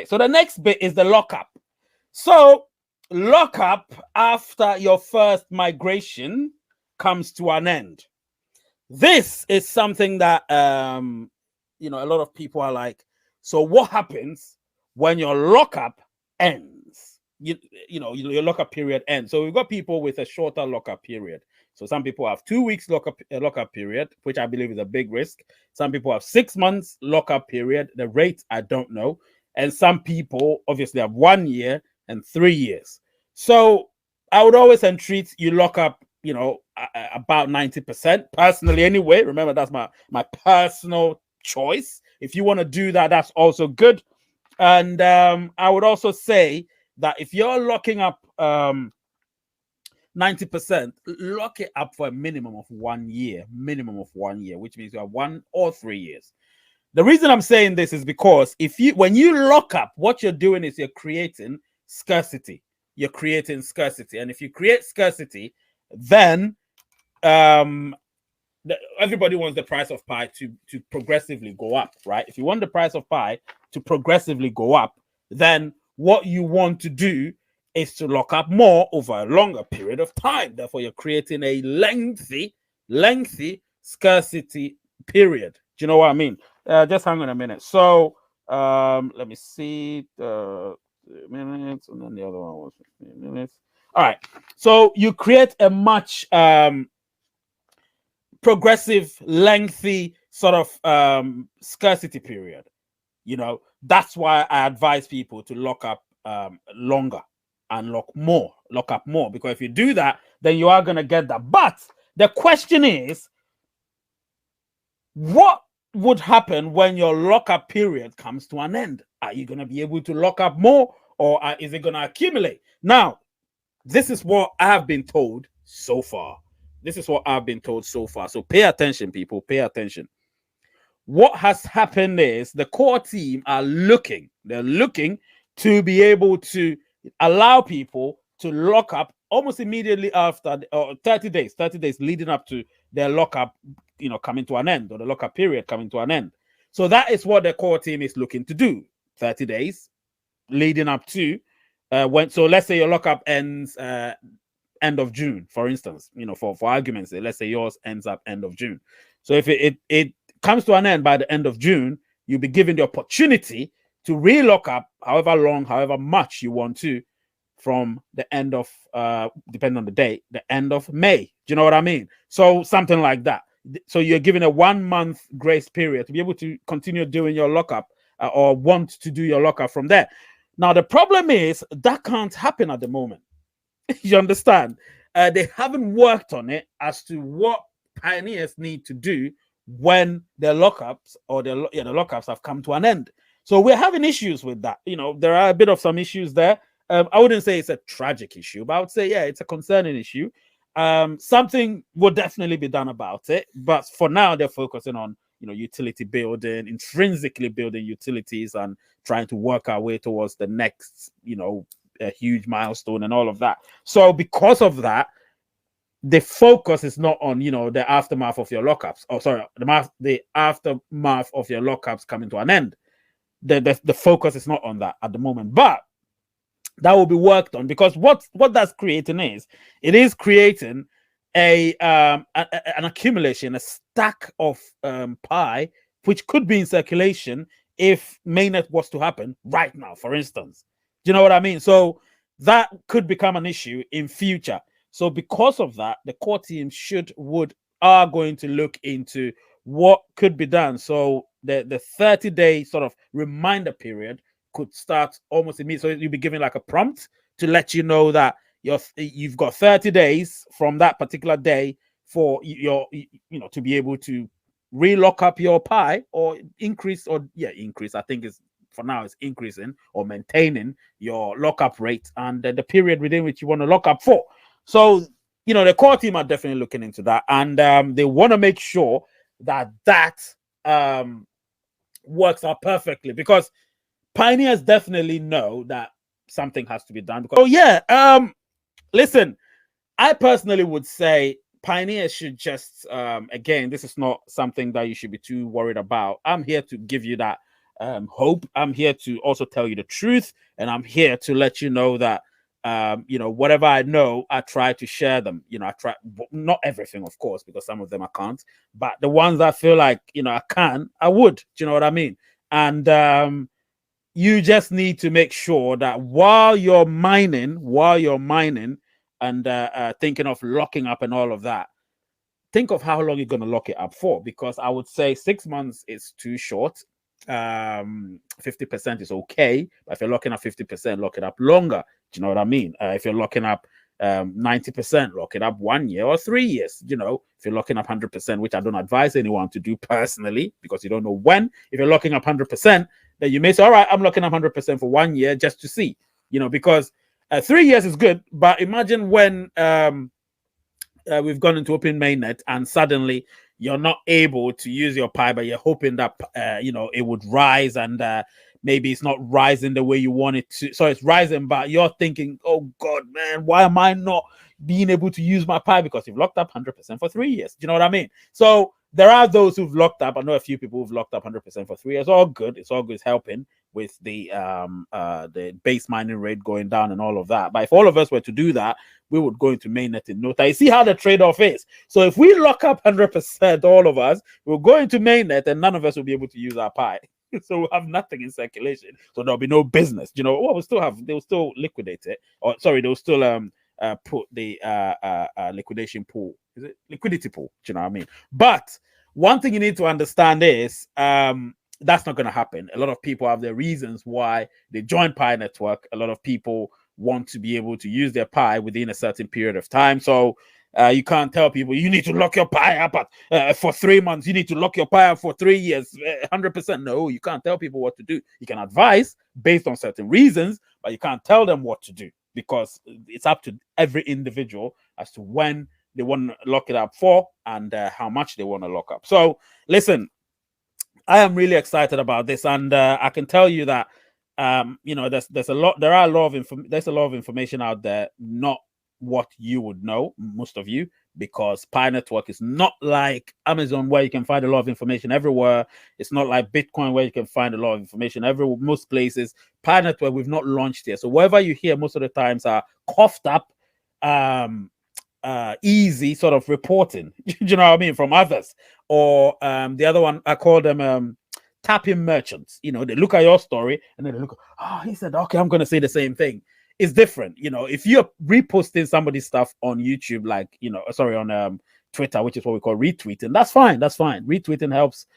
so the next bit is the lockup. So lockup after your first migration comes to an end. This is something that a lot of people are like, so what happens when your lockup ends? Your lockup period ends. So we've got people with a shorter lockup period. So some people have 2 weeks lockup period, which I believe is a big risk. Some people have 6 months lockup period. The rate I don't know. And some people obviously have 1 year and 3 years. So I would always entreat you lock up, about 90% personally anyway. Remember, that's my personal choice. If you want to do that, that's also good. And I would also say that if you're locking up 90%, lock it up for a minimum of 1 year, which means you have 1 or 3 years. The reason I'm saying this is because when you lock up, what you're doing is you're creating scarcity. And if you create scarcity, then everybody wants the price of pie to progressively go up, right? If you want the price of pie to progressively go up, then what you want to do is to lock up more over a longer period of time. Therefore, you're creating a lengthy scarcity period. Do you know what I mean? Just hang on a minute. So let me see. Minutes, and then the other one was 15 minutes. All right. So you create a much progressive, lengthy sort of scarcity period. That's why I advise people to lock up longer and lock up more, because if you do that, then you are going to get that. But the question is, what would happen when your lockup period comes to an end? Are you going to be able to lock up more, or is it going to accumulate? Now, this is what I have been told so far. So pay attention, people. Pay attention. What has happened is the core team are looking. They're looking to be able to allow people to lock up almost immediately after 30 days leading up to their lockup, coming to an end, or the lockup period coming to an end. So that is what the core team is looking to do. 30 days leading up to so let's say your lockup ends end of June, for instance, for argument's sake, let's say yours ends up end of June. So if it comes to an end by the end of June, you'll be given the opportunity to re-lock up however long, however much you want to, from the end of depending on the date, the end of May. Do you know what I mean? So something like that. So you're given a 1 month grace period to be able to continue doing your lockup or want to do your lockup from there. Now, the problem is that can't happen at the moment. You understand? They haven't worked on it as to what pioneers need to do when their lockups or the lockups have come to an end. So we're having issues with that. There are a bit of some issues there. I wouldn't say it's a tragic issue, but I would say, yeah, it's a concerning issue. Something will definitely be done about it. But for now, they're focusing on, utility building, intrinsically building utilities and trying to work our way towards the next, a huge milestone and all of that. So because of that, the focus is not on, the aftermath of your lockups. The aftermath of your lockups coming to an end. The focus is not on that at the moment. But that will be worked on, because what that's creating is, it is creating an accumulation, a stack of pie, which could be in circulation if mainnet was to happen right now, for instance. Do you know what I mean? So that could become an issue in future. So because of that, the core team are going to look into what could be done. So the 30-day sort of reminder period could start almost immediately. So you'll be given like a prompt to let you know that you've got 30 days from that particular day for to be able to re-lock up your pie or increase. I think is for now it's increasing or maintaining your lockup rate and the period within which you want to lock up for. So the core team are definitely looking into that, and they want to make sure that works out perfectly, because pioneers definitely know that something has to be done. Listen, I personally would say pioneers should just again, this is not something that you should be too worried about. I'm here to give you that hope. I'm here to also tell you the truth, and I'm here to let you know that whatever I know, I try to share them. I try, not everything, of course, because some of them I can't, but the ones I feel like I can, I would. Do you know what I mean? And you just need to make sure that while you're mining and thinking of locking up and all of that, think of how long you're going to lock it up for, because I would say 6 months is too short. 50% is okay, but if you're locking up 50%, lock it up longer. Do you know what I mean? If you're locking up 90%, lock it up 1 year or 3 years. If you're locking up 100%, which I don't advise anyone to do personally, because you don't know when. If you're locking up 100%, then you may say, all right, I'm locking up 100% for 1 year just to see, because 3 years is good. But imagine when we've gone into open mainnet and suddenly you're not able to use your Pi, but you're hoping that it would rise, and maybe it's not rising the way you want it to. So it's rising, but you're thinking, oh God, man, why am I not being able to use my Pi? Because you've locked up 100% for 3 years. Do you know what I mean? So there are those who've locked up. I know a few people who've locked up 100% for 3 years. All good. It's all good. It's helping with the base mining rate going down and all of that. But if all of us were to do that, we would go into mainnet in no time. You see how the trade-off is. So if we lock up 100%, all of us, we'll go into mainnet and none of us will be able to use our Pi. So we'll have nothing in circulation. So there'll be no business. They'll still liquidate it. Or sorry, they'll still put the liquidation pool. Is it liquidity pool? Do you know what I mean? But one thing you need to understand is that's not going to happen. A lot of people have their reasons why they join Pi Network. A lot of people want to be able to use their Pi within a certain period of time. So you can't tell people you need to lock your Pi up for 3 months. You need to lock your Pi up for 3 years, 100%. No, you can't tell people what to do. You can advise based on certain reasons, but you can't tell them what to do, because it's up to every individual as to when they want to lock it up for and how much they want to lock up. So listen, I am really excited about this, and I can tell you that there's a lot of information out there, not what you would know, most of you, because Pi Network is not like Amazon where you can find a lot of information everywhere. It's not like Bitcoin where you can find a lot of information most places. Pi Network, we've not launched here, so whatever you hear most of the times are coughed up, easy sort of reporting, you know what I mean, from others, or the other one, I call them tapping merchants. They look at your story and then they look, oh, he said, okay, I'm going to say the same thing. It's different. If you're reposting somebody's stuff on YouTube, like, on Twitter, which is what we call retweeting, that's fine. Retweeting helps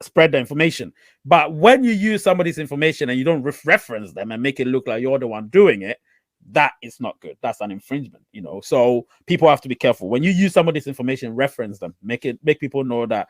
spread the information. But when you use somebody's information and you don't reference them and make it look like you're the one doing it, that is not good. That's an infringement, So people have to be careful. When you use somebody's information, reference them. Make people know that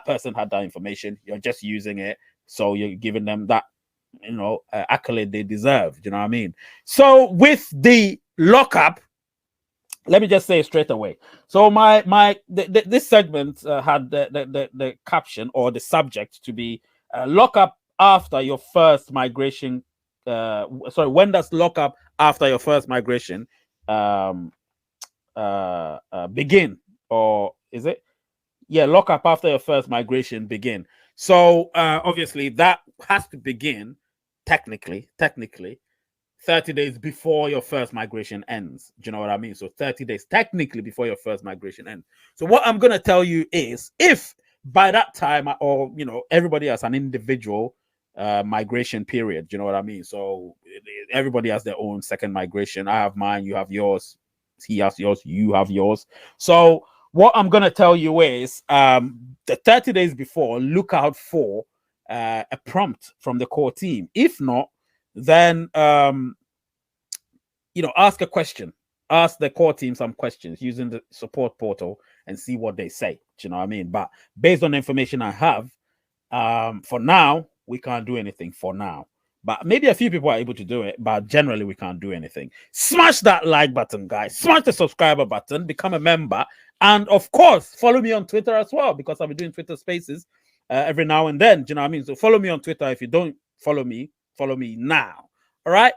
person had that information. You're just using it, so you're giving them that, accolade they deserve. You know what I mean? So with the lockup, let me just say straight away. So this segment had the caption or the subject to be lockup after your first migration. When does lockup after your first migration begin? Or is it? Yeah, lockup after your first migration begin. So obviously that has to begin technically 30 days before your first migration ends. Do you know what I mean? So 30 days technically before your first migration ends. So what I'm going to tell you is, if by that time, or everybody has an individual migration period, you know what I mean? So everybody has their own second migration. I have mine, you have yours, he has yours, you have yours. So what I'm going to tell you is the 30 days before, look out for a prompt from the core team. If not, then ask a question. Ask the core team some questions using the support portal and see what they say. Do you know what I mean? But based on the information I have, for now, we can't do anything for now. But maybe a few people are able to do it, but generally we can't do anything. Smash that like button, guys. Smash the subscriber button. Become a member. And of course, follow me on Twitter as well, because I'll be doing Twitter spaces every now and then. Do you know what I mean? So follow me on Twitter. If you don't follow me now. All right?